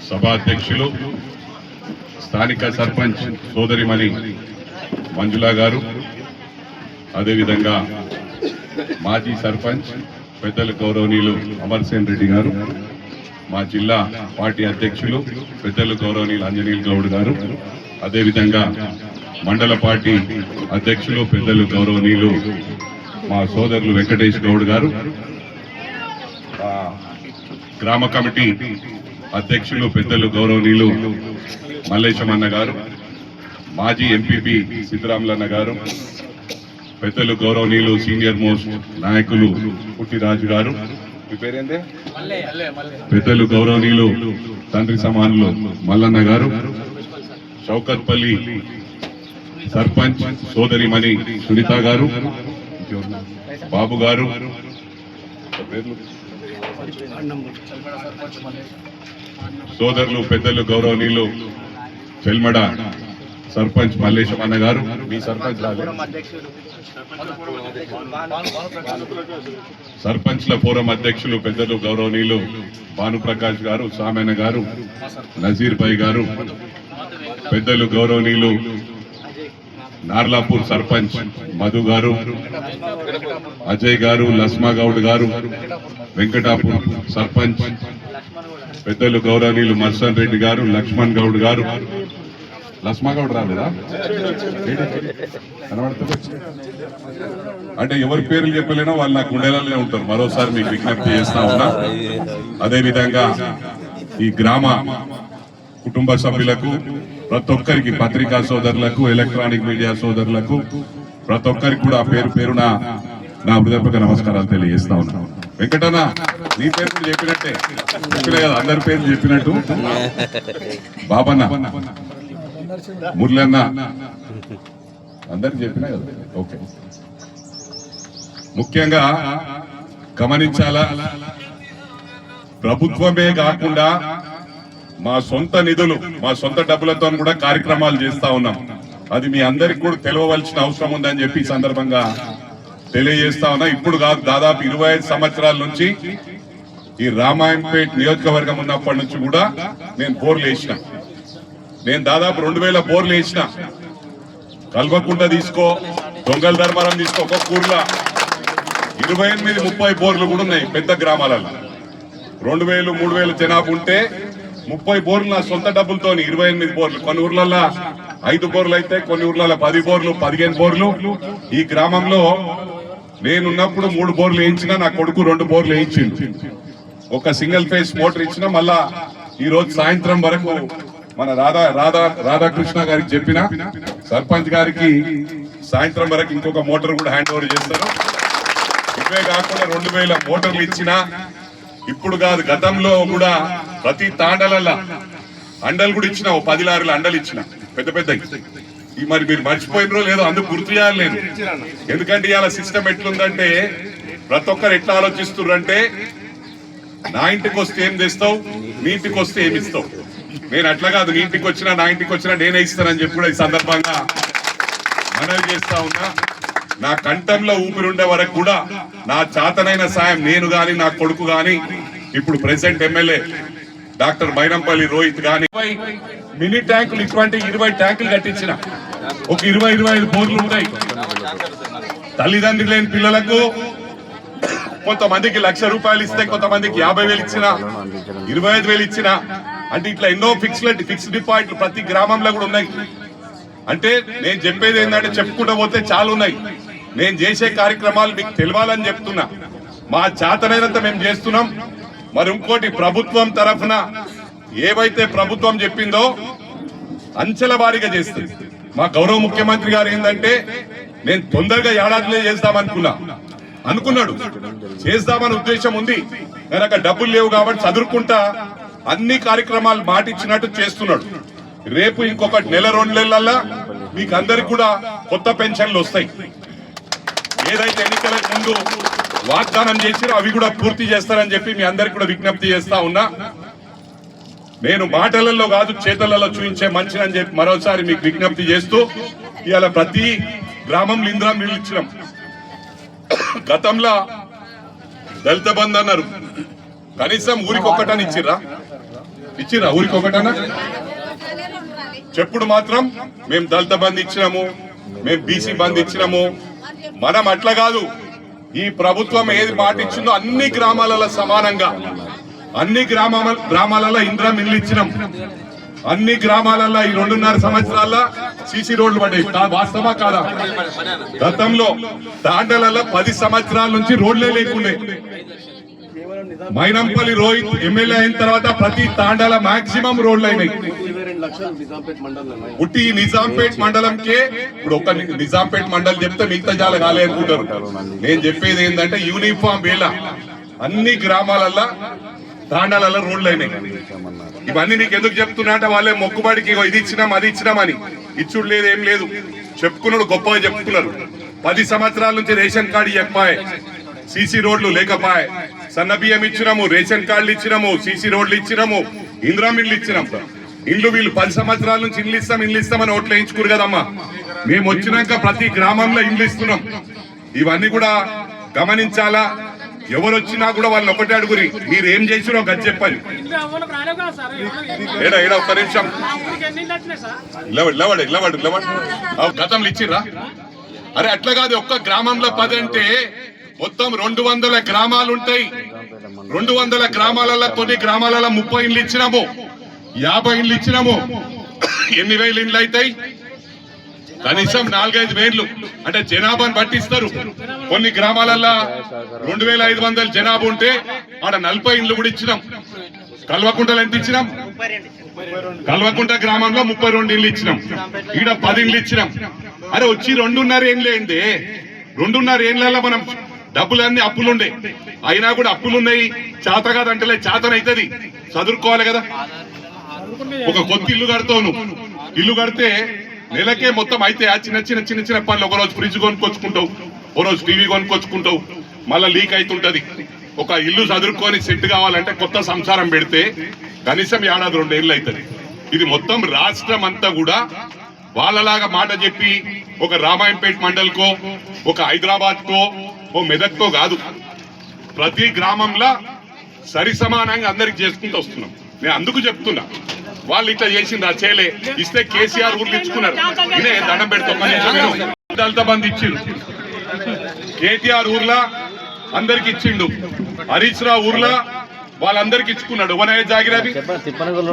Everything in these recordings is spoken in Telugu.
సభాధ్యక్షులు స్థానిక సర్పంచ్ సోదరిమణి మంజుల గారు, అదేవిధంగా మాజీ సర్పంచ్ పెద్దలు గౌరవనీయులు అమర్సేన్ రెడ్డి గారు, మా జిల్లా పార్టీ అధ్యక్షులు పెద్దలు గౌరవనీయులు అంజనీల్ గౌడ్ గారు, అదేవిధంగా మండల పార్టీ అధ్యక్షులు పెద్దలు గౌరవనీయులు మా సోదరులు వెంకటేష్ గౌడ్ గారు, గ్రామ కమిటీ అధ్యక్షులు పెద్దలు గౌరవనీయులు మల్లేశమన్న గారు, మాజీ ఎంపీపీ సిద్ధరాములన్న గారు, పెద్దలు గౌరవనీయులు సీనియర్ మోస్ట్ నాయకులు పుట్టిరాజు గారు, పెద్దలు గౌరవనీయులు తండ్రి సమానులు మల్లన్న గారు, షౌకత్పల్లి సర్పంచ్ సోదరిమణి సునీత గారు, బాబు గారు, సోదరులు పెద్దలు గౌరవనీయులు చెల్మడ సర్పంచ్ మల్లేశమన్న గారు, మీ సర్పంచ్ సర్పంచ్ల ఫోరం అధ్యక్షులు పెద్దలు గౌరవనీయులు భానుప్రకాష్ గారు, సామెన గారు, నజీర్ భాయ్ గారు, పెద్దలు గౌరవనీయులు నార్లాపూర్ సర్పంచ్ మధు గారు, అజయ్ గారు, లస్మా గౌడ్ గారు, వెంకటాపూర్ సర్పంచ్ పెద్దలు గౌరవనీయులు మర్సన్ రెడ్డి గారు, లక్ష్మణ్ గౌడ్ గారు. లస్మా గౌడ్ రాలేదా? అంటే ఎవరి పేర్లు చెప్పలేనో వాళ్ళు నాకు గుండెలలోనే ఉంటారు. మరోసారి మీకు విజ్ఞప్తి చేస్తా ఉన్నా. అదేవిధంగా ఈ గ్రామ కుటుంబ సభ్యులకు, ప్రతి ఒక్కరికి, పత్రికా సోదరులకు, ఎలక్ట్రానిక్ మీడియా సోదరులకు, ప్రతి ఒక్కరికి కూడా పేరు పేరున నా హృదయపూర్వక నమస్కారాలు తెలియజేస్తా ఉన్నాను. వెంకటన్న, నీ పేరు కూడా చెప్పినట్టే, చెప్పినా కదా, అందరి పేర్లు చెప్పినట్టు. బాబన్న, మురళన్న, అందరికి చెప్పినా కదా. ఓకే, ముఖ్యంగా గమనించాలా, ప్రభుత్వమే కాకుండా మా సొంత నిధులు, మా సొంత డబ్బులతో కూడా కార్యక్రమాలు చేస్తా ఉన్నాం. అది మీ అందరికి కూడా తెలియవలసిన అవసరం ఉందని చెప్పి ఈ సందర్భంగా తెలియజేస్తా ఉన్నా. ఇప్పుడు కాదు, దాదాపు 25 సంవత్సరాల నుంచి ఈ రామాయంపేట్ నియోజకవర్గం ఉన్నప్పటి నుంచి కూడా నేను బోర్లు వేసిన. నేను దాదాపు 2000 బోర్లు వేసిన. కల్వకుంట తీసుకో, దొంగల ధర్మారం తీసుకో, ఒక్కొక్క ఊర్లో 28-30 బోర్లు కూడా ఉన్నాయి. పెద్ద గ్రామాలలో 2000, 3000 జనాభా ఉంటే 30 బోర్లు నా సొంత డబ్బులతో, 28 బోర్లు. కొన్ని ఊర్లలో 5 బోర్లు అయితే, కొన్ని ఊర్లలో 10 బోర్లు, 15 బోర్లు. ఈ గ్రామంలో నేనున్నప్పుడు 3 బోర్లు వేయించిన, నా కొడుకు 2 బోర్లు వేయించింది. ఒక సింగిల్ ఫేస్ మోటార్ ఇచ్చిన. మళ్ళా ఈ రోజు సాయంత్రం వరకు మన రాధాకృష్ణ గారికి చెప్పిన, సర్పంచ్ గారికి సాయంత్రం వరకు ఇంకొక మోటార్ కూడా హ్యాండ్ ఓవర్ చేస్తారు. ఇవే కాకుండా 2000 మోటార్లు ఇచ్చిన. ఇప్పుడు కాదు, గతంలో కూడా ప్రతి తాండలల్లా అండలు కూడా ఇచ్చిన. 10 లారీల అండలు ఇచ్చిన, పెద్ద పెద్ద. ఈ మరి మీరు మర్చిపోయినరో లేదో, అందుకు గుర్తు చేయాలి నేను. ఎందుకంటే ఇవాళ సిస్టమ్ ఎట్లుందంటే, ప్రతి ఒక్కరు ఎట్లా ఆలోచిస్తున్నారంటే, నా ఇంటికి వస్తే ఏం తెస్తావు, నీ ఇంటికి వస్తే ఏమి ఇస్తావు. నేను అట్లా కాదు, నీ ఇంటికి వచ్చినా నా ఇంటికి వచ్చినా నేనే ఇస్తానని చెప్పి కూడా ఈ సందర్భంగా మనవి చేస్తా ఉన్నా. నా కంఠంలో ఊపిరుండే వరకు కూడా నా చేతనైన సాయం నేను గాని, నా కొడుకు గాని, ఇప్పుడు president MLA doctor Mynampally Rohit గాని, మినీ ట్యాంకులు, ఇటువంటి 20 ట్యాంకులు కట్టించిన. ఒక 20-25 బోర్లు ఉన్నాయి. తల్లిదండ్రులు లేని పిల్లలకు కొంతమందికి ₹1,00,000 ఇస్తే, కొంతమందికి 50,000 ఇచ్చిన, 25,000 ఇచ్చిన. అంటే ఇట్లా ఎన్నో ఫిక్స్డ్ డిపాజిట్లు ప్రతి గ్రామంలో కూడా ఉన్నాయి. అంటే నేను చెప్పేది ఏంటంటే, చెప్పుకుంటూ పోతే చాలా ఉన్నాయి. నేను చేసే కార్యక్రమాలు మీకు తెలియాలని చెప్తున్నా. మా చేతనైనంత మేము చేస్తున్నాం. మరి ఇంకోటి, ప్రభుత్వం తరఫున ఏవైతే ప్రభుత్వం చెప్పిందో అంచెల వారీగా చేస్తుంది. మా గౌరవ ముఖ్యమంత్రి గారు ఏంటంటే, నేను తొందరగా ఏడాదిలో అనుకున్నాడు, చేద్దామని ఉద్దేశం ఉంది. కనుక డబ్బులు లేవు కాబట్టి చదువుకుంటా అన్ని కార్యక్రమాలు మాటిచ్చినట్టు చేస్తున్నాడు. రేపు ఇంకొక 1-2 నెలల్లో మీకు అందరికి కూడా కొత్త పెన్షన్లు వస్తాయి. ఏదైతే ఎన్నికలకు ముందు వాగ్దానం చేసిరో అవి కూడా పూర్తి చేస్తారని చెప్పి మీ అందరికి కూడా విజ్ఞప్తి చేస్తా ఉన్నా. నేను మాటలలో కాదు, చేతలలో చూపించే మనిషిని అని చెప్పి మరోసారి మీకు విజ్ఞప్తి చేస్తూ, ఇవాళ ప్రతి గ్రామంలో ఇందిరా మిల్లు ఇచ్చినాం. గతంలో దళిత బంధు అన్నారు, కనీసం ఊరికి ఒక్కటని ఇచ్చిర్రా? ఇచ్చిరా ఊరికి ఒకటనా? చెప్పుడు మాత్రం మేము దళిత బంధు ఇచ్చినాము, మేము బీసీ బంధు ఇచ్చినాము. మనం అట్లా కాదు. ఈ ప్రభుత్వం ఏది మాట ఇచ్చిందో అన్ని గ్రామాలలో సమానంగా, అన్ని గ్రామాలలో ఇందిరా మిల్లు ఇచ్చినాం. అన్ని గ్రామాలలో ఈ 2.5 సంవత్సరాల సీసీ రోడ్లు పడ్డాయి. వాస్తవా కాదా? గతంలో తాండలలో 10 సంవత్సరాల నుంచి రోడ్లే లేకుండే. మైనంపల్లి రోహిత్ ఎమ్మెల్యే అయిన తర్వాత ప్రతి తాండాల మాక్సిమం రోడ్లు అయినాయి. ఉట్టి నిజాంపేట్ మండలంకే ఇప్పుడు ఒక నిజాంపేట్ మండలం చెప్తే మిగతా చాలా కాలే అనుకుంటారు. నేను చెప్పేది ఏంటంటే యూనిఫామ్ వేళ అన్ని గ్రామాలలో తాండాలలో రోడ్లు అయినాయి. ఇవన్నీ నీకు ఎందుకు చెప్తున్నా అంటే వాళ్ళే మొక్కుబడికి ఇది ఇచ్చినాం అది ఇచ్చినామని. ఇచ్చుడు లేదు, ఏం లేదు. చెప్పుకున్నాడు, గొప్పగా చెప్పుకున్నారు. 10 సంవత్సరాల నుంచి రేషన్ కార్డు ఇవ్వకపోయే, సీసీ రోడ్లు లేకపోయే, సన్న బియ్యం ఇచ్చినాము, రేషన్ కార్డులు ఇచ్చినాము, సీసీ రోడ్లు ఇచ్చినాము, ఇందిరా మిల్లు ఇచ్చినాం. ఇండ్లు వీళ్ళు 10 సంవత్సరాల నుంచి ఇండ్లు ఇస్తామని ఓట్లు వేయించుకోరు కదమ్మా. మేము వచ్చినాక ప్రతి గ్రామంలో ఇండ్లు ఇస్తున్నాం. ఇవన్నీ కూడా గమనించాలా. ఎవరు వచ్చినా కూడా వాళ్ళని ఒకటే అడుగురి, మీరు ఏం చేసిరో గది చెప్పని. ఏడా ఒక్క నిమిషం గతంలో ఇచ్చిర్రా? అరే అట్లా కాదు. ఒక్క గ్రామంలో 10 అంటే మొత్తం 200 గ్రామాలు ఉంటాయి. 200 గ్రామాలలో కొన్ని గ్రామాలలో 30 ఇండ్లు ఇచ్చినాము, 50 ఇండ్లు ఇచ్చినాము. ఎన్ని వేల ఇండ్లు అవుతాయి? కనీసం 4-5 వేలు. అంటే జనాభాను పట్టిస్తారు. కొన్ని గ్రామాలలో 2500 జనాభా ఉంటే ఆడ 40 ఇండ్లు కూడా ఇచ్చినాం. కల్వకుంటలో ఎంత ఇచ్చినాం? కల్వకుంట గ్రామంలో 32 ఇండ్లు ఇచ్చినాం. ఈడ 10 ఇండ్లు ఇచ్చినాం. అరే వచ్చి 2.5 ఏళ్ళు అయింది. 2.5 ఏళ్ళలో మనం డబ్బులన్నీ అప్పులుండే, అయినా కూడా అప్పులున్నాయి. చేత కాదంటలే, చేతనైతుంది. చదువుకోవాలి కదా. ఒక కొత్త ఇల్లు కడతావు. ఇల్లు కడితే నెలకే మొత్తం అయితే చిన్న పనులు. ఒక రోజు ఫ్రిడ్జ్ కొనుక్కొచ్చుకుంటావు, ఓ రోజు టీవీ కొనుక్కొచ్చుకుంటావు, మళ్ళీ లీక్ అవుతుంటది. ఒక ఇల్లు చదువుకొని సెట్ కావాలంటే కొత్త సంసారం పెడితే కనీసం 1-2 ఏళ్ళు అవుతుంది. ఇది మొత్తం రాష్ట్రం అంతా కూడా వాళ్ళలాగా మాట చెప్పి ఒక రామాయంపేట మండల్కో, ఒక హైదరాబాద్ కో, ఓ మెదక్కో కాదు. ప్రతి గ్రామంలో సరి సమానంగా అందరికి చేసుకుంటూ వస్తున్నాం. నేను అందుకు చెప్తున్నా, వాళ్ళు ఇట్లా చేసింది ఆ చేయలే. ఇస్తే కేసీఆర్ ఊర్లు ఇచ్చుకున్నారు. ఇదే దండం పెడతాం. దళిత బంధు ఇచ్చిండు. కేటీఆర్ ఊర్లో అందరికి ఇచ్చిండు. హరీష్ రావు ఊర్లో వాళ్ళందరికి ఇచ్చుకున్నాడు. వనయ జాగిరవి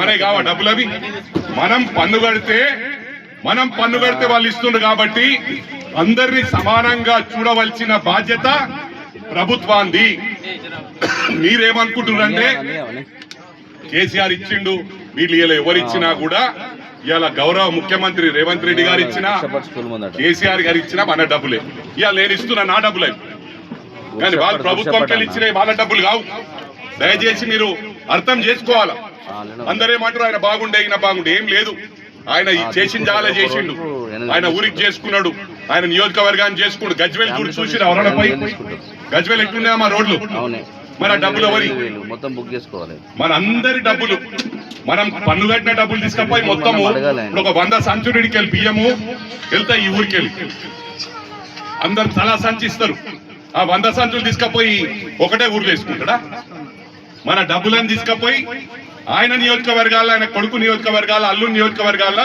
మనకి కావా డబ్బులు? అవి మనం పన్ను కడితే వాళ్ళు ఇస్తుండ్రు. కాబట్టి అందరినీ సమానంగా చూడవలసిన బాధ్యత ప్రభుత్వాన్ని. మీరేమనుకుంటున్నారంటే కేసీఆర్ ఇచ్చిండు, వీళ్ళు ఇలా ఎవరిచ్చినా కూడా ఇవాళ గౌరవ ముఖ్యమంత్రి రేవంత్ రెడ్డి గారు ఇచ్చినా, కేసీఆర్ గారు ఇచ్చినా మన డబ్బులే. ఇవాళ నేను ఇస్తున్నా నా డబ్బులే, కానీ వాళ్ళు ప్రభుత్వంకి ఇచ్చినాయి వాళ్ళ డబ్బులు కావు. దయచేసి మీరు అర్థం చేసుకోవాలా. అందరేమంటారు ఆయన బాగుండే, ఈయన బాగుండే. ఏం లేదు. ఆయన చేసింది చాలా చేసిండు. ఆయన ఊరికి చేసుకున్నాడు, ఆయన నియోజకవర్గాన్ని చేసుకున్నాడు. గజ్వేల్ చూసి ఎవరనపై గజ్వేల్ ఎట్లున్నాయా మా రోడ్లు? మన డబ్బులు ఎవరి? మొత్తం బుక్ చేసుకోవాలి. మన అందరి డబ్బులు, మనం పన్ను కట్టిన డబ్బులు తీసుకపోయి మొత్తము ఒక 100 సంచుడికి వెళ్ళి బియ్యము వెళ్తాయి. ఈ ఊరికి వెళ్ళి అందరు తలా సంచిస్తారు. ఆ 100 సంచులు తీసుకపోయి ఒకటే ఊర్లో వేసుకుంటాడా? మన డబ్బులను తీసుకపోయి ఆయన నియోజకవర్గాల, ఆయన కొడుకు నియోజకవర్గాల, అల్లు నియోజకవర్గాల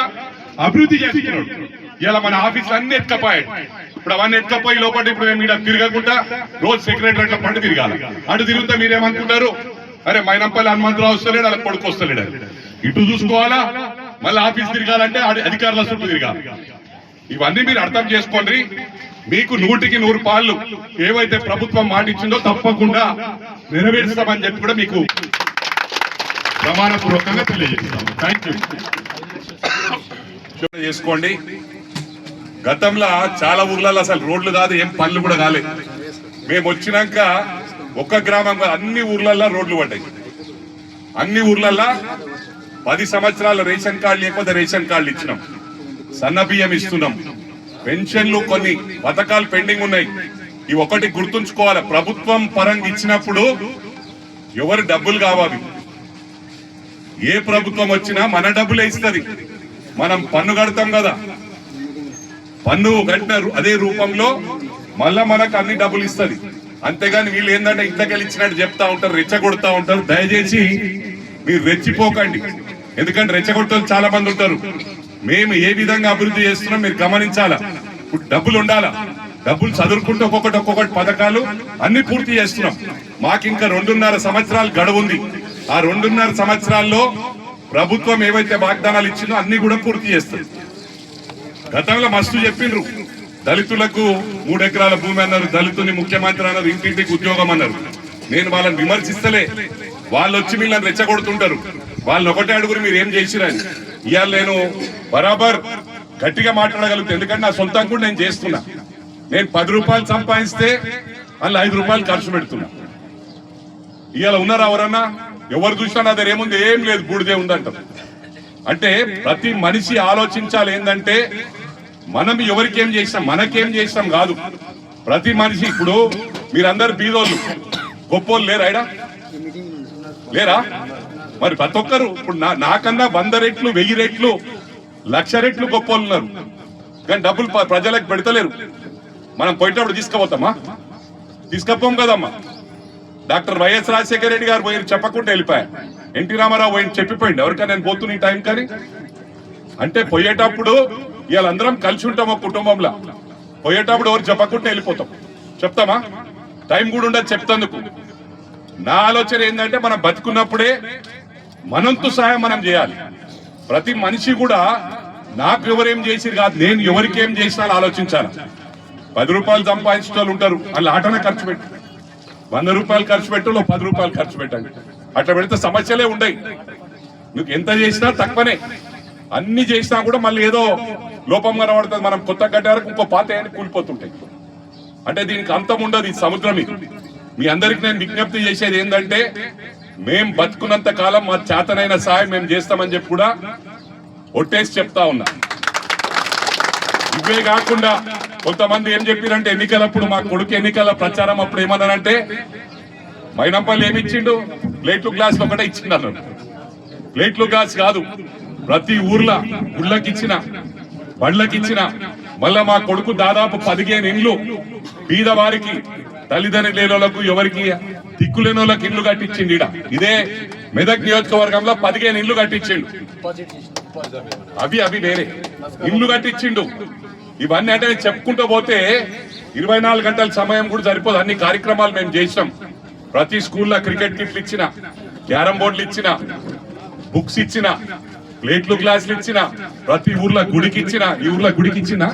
అభివృద్ధి చేస్తున్నాడు. ఇలా మన ఆఫీసులు అన్ని ఎత్తుకపోయాడు. ఇప్పుడు అవన్నీ ఎత్తుకపోయి లోపల ఇప్పుడు మేము ఇక్కడ తిరగకుండా రోజు సెక్రటరీ పండు తిరగాలి. అటు తిరుగుతా మీరేమనుకుంటారు? అరే మైనంపల్లి హనుమంతరావు వస్తలేడు, అలా కొడుకు వస్తలేడు. ఇటు చూసుకోవాలా, మళ్ళీ ఆఫీస్ తిరగాలంటే అధికారుల చుట్టూ తిరగాలి. ఇవన్నీ మీరు అర్థం చేసుకోండి. మీకు 100కి 100 పాళ్ళు ఏవైతే ప్రభుత్వం మాట ఇచ్చిందో తప్పకుండా నెరవేరుస్తామని చెప్పి కూడా మీకు ప్రమాణపూర్వకంగా తెలియజేస్తాం. Thank you. చేసుకోండి. గతంలో చాలా ఊర్లలో అసలు రోడ్లు కాదు, ఏం పనులు కూడా కాలేదు. మేము వచ్చినాక ఒక్క గ్రామం అన్ని ఊర్లలో రోడ్లు పడ్డాయి. అన్ని ఊర్లలో 10 సంవత్సరాల రేషన్ కార్డు లేకపోతే రేషన్ కార్డులు ఇచ్చినాం. సన్న బియ్యం ఇస్తున్నాం. పెన్షన్లు కొన్ని పథకాలు పెండింగ్ ఉన్నాయి. ఇవి ఒకటి గుర్తుంచుకోవాలి. ప్రభుత్వం పరంగా ఇచ్చినప్పుడు ఎవరు డబ్బులు కావాలి, ఏ ప్రభుత్వం వచ్చినా మన డబ్బులే ఇస్తుంది. మనం పన్ను కడతాం కదా, పన్ను కట్టిన అదే రూపంలో మళ్ళా మనకు అన్ని డబ్బులు ఇస్తుంది. అంతేగాని వీళ్ళు ఏంటంటే ఇంతకెళ్ళి ఇచ్చినట్టు చెప్తా ఉంటారు, రెచ్చగొడతా ఉంటారు. దయచేసి మీరు రెచ్చిపోకండి, ఎందుకంటే రెచ్చగొట్టలు చాలా మంది ఉంటారు. మేము ఏ విధంగా అభివృద్ధి చేస్తున్నాం మీరు గమనించాలా. ఇప్పుడు డబ్బులు ఉండాలా, డబ్బులు చదువుకుంటూ ఒక్కొక్కటి పథకాలు అన్ని పూర్తి చేస్తున్నాం. మాకు ఇంకా 2.5 సంవత్సరాలు గడువు ఉంది. ఆ 2.5 సంవత్సరాల్లో ప్రభుత్వం ఏవైతే వాగ్దానాలు ఇచ్చిందో అన్ని కూడా పూర్తి చేస్తుంది. గతంలో మస్తు చెప్పిండ్రు, దళితులకు 3 ఎకరాల భూమి అన్నారు, దళితుని ముఖ్యమంత్రి అన్నారు, ఇంటింటికి ఉద్యోగం అన్నారు. నేను వాళ్ళని విమర్శిస్తలే, వాళ్ళు వచ్చి వీళ్ళని రెచ్చగొడుతుంటారు. వాళ్ళని ఒకటే అడుగురు మీరు ఏం చేసిరని. ఇవాళ నేను బరాబర్ గట్టిగా మాట్లాడగలుగుతాను, ఎందుకంటే నా సొంతం కూడా నేను చేస్తున్నా. నేను 10 రూపాయలు సంపాదిస్తే వాళ్ళు 5 రూపాయలు ఖర్చు పెడుతున్నా. ఇవాళ ఉన్నారా ఎవరన్నా? ఎవరు చూసినా నా దగ్గర ఏముంది, ఏం లేదు, బూడిదే ఉందంటారు. అంటే ప్రతి మనిషి ఆలోచించాలి ఏంటంటే మనం ఎవరికి ఏం చేసినాం, మనకేం చేసినాం కాదు. ప్రతి మనిషి, ఇప్పుడు మీరందరు బీదోళ్ళు, గొప్పోళ్ళు లేరా? ఆయన లేరా? మరి ప్రతి ఒక్కరు ఇప్పుడు నాకన్నా 100 రెట్లు 1000 రెట్లు 1,00,000 రెట్లు గొప్పోళ్ళు ఉన్నారు. కానీ డబ్బులు ప్రజలకు పెడతలేరు. మనం పోయేటప్పుడు తీసుకుపోతామా? తీసుకపోం కదమ్మా. డాక్టర్ వైఎస్ రాజశేఖర రెడ్డి గారు పోయి చెప్పకుండా వెళ్ళిపోయా, ఎన్టీ రామారావు పోయి చెప్పిపోయింది ఎవరికైనా నేను పోతున్నా ఈ టైం కానీ. అంటే పోయేటప్పుడు ఇవాళ అందరం కలిసి ఉంటాం ఒక కుటుంబంలో. పోయేటప్పుడు ఎవరు చెప్పకుండా వెళ్ళిపోతాం, చెప్తామా? టైం కూడా ఉండదు చెప్తాందుకు. నా ఆలోచన ఏంటంటే మనం బతుకున్నప్పుడే మనంతో సహాయం మనం చేయాలి. ప్రతి మనిషి కూడా నాకు ఎవరేం చేసిరు కాదు, నేను ఎవరికి ఏం చేసినా ఆలోచించాలి. 10 రూపాయలు సంపాదించిన వాళ్ళు ఉంటారు, వాళ్ళు ఆటనే ఖర్చు పెట్టు. 100 రూపాయలు ఖర్చు పెట్టు, 10 రూపాయలు ఖర్చు పెట్టండి. అట్లా పెడితే సమస్యలే ఉండయి. నువ్వు ఎంత చేసినా తక్కువనే, అన్ని చేసినా కూడా మళ్ళీ ఏదో లోపం కనబడుతుంది. మనం కొత్త కట్టే వరకు ఇంకో పాత కూలిపోతుంటాయి. అంటే దీనికి అంతం ఉండదు ఈ సముద్రం. మీ అందరికి నేను విజ్ఞప్తి చేసేది ఏంటంటే మేం బతుకున్నంత కాలం మా చేతనైన సాయం మేము చేస్తామని చెప్పి కూడా ఒట్టేసి చెప్తా ఉన్నా. ఇవే కాకుండా కొంతమంది ఏం చెప్పారంటే ఎన్నికలప్పుడు మా కొడుకు ఎన్నికల ప్రచారం అప్పుడు ఏమన్నారంటే మైనంపల్లి ఏమిచ్చిండు, ప్లేట్లు గ్లాసులు ఒకటే ఇచ్చిండు అన్నారు. ప్లేట్లు గ్లాస్ కాదు, ప్రతి ఊర్లో గుళ్ళకి ఇచ్చిన, బండ్లకి ఇచ్చిన. మళ్ళా మా కొడుకు దాదాపు 15 ఇండ్లు బీద వారికి, తల్లిదండ్రులు లేని వాళ్ళకు, ఎవరికి దిక్కులేని వాళ్ళకి ఇల్లు కట్టించిండు. ఇదే మెదక్ నియోజకవర్గంలో 15 ఇండ్లు కట్టించిండు. అవి వేరే ఇల్లు కట్టించిండు. ఇవన్నీ అంటే చెప్పుకుంటూ పోతే 24 గంటల సమయం కూడా సరిపోదు. అన్ని కార్యక్రమాలు మేము చేసినాం. ప్రతి స్కూల్లో క్రికెట్ కిట్లు ఇచ్చిన, క్యారం బోర్డులు ఇచ్చిన, బుక్స్ ఇచ్చిన, ప్లేట్లు గ్లాసులు ఇచ్చిన, ప్రతి ఊర్లో గుడికి ఇచ్చిన. ఈ ఊర్లో గుడికి ఇచ్చిన,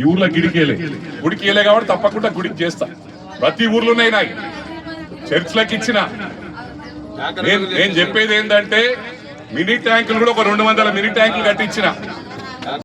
ఈ ఊర్లో గుడికి వేయలే కాబట్టి తప్పకుండా గుడికి చేస్తా. ప్రతి ఊర్లోనే నాయి చర్చ్లకి ఇచ్చిన. నేను చెప్పేది ఏంటంటే మినీ ట్యాంకులు కూడా ఒక 200 మినీ ట్యాంకులు కట్టించిన.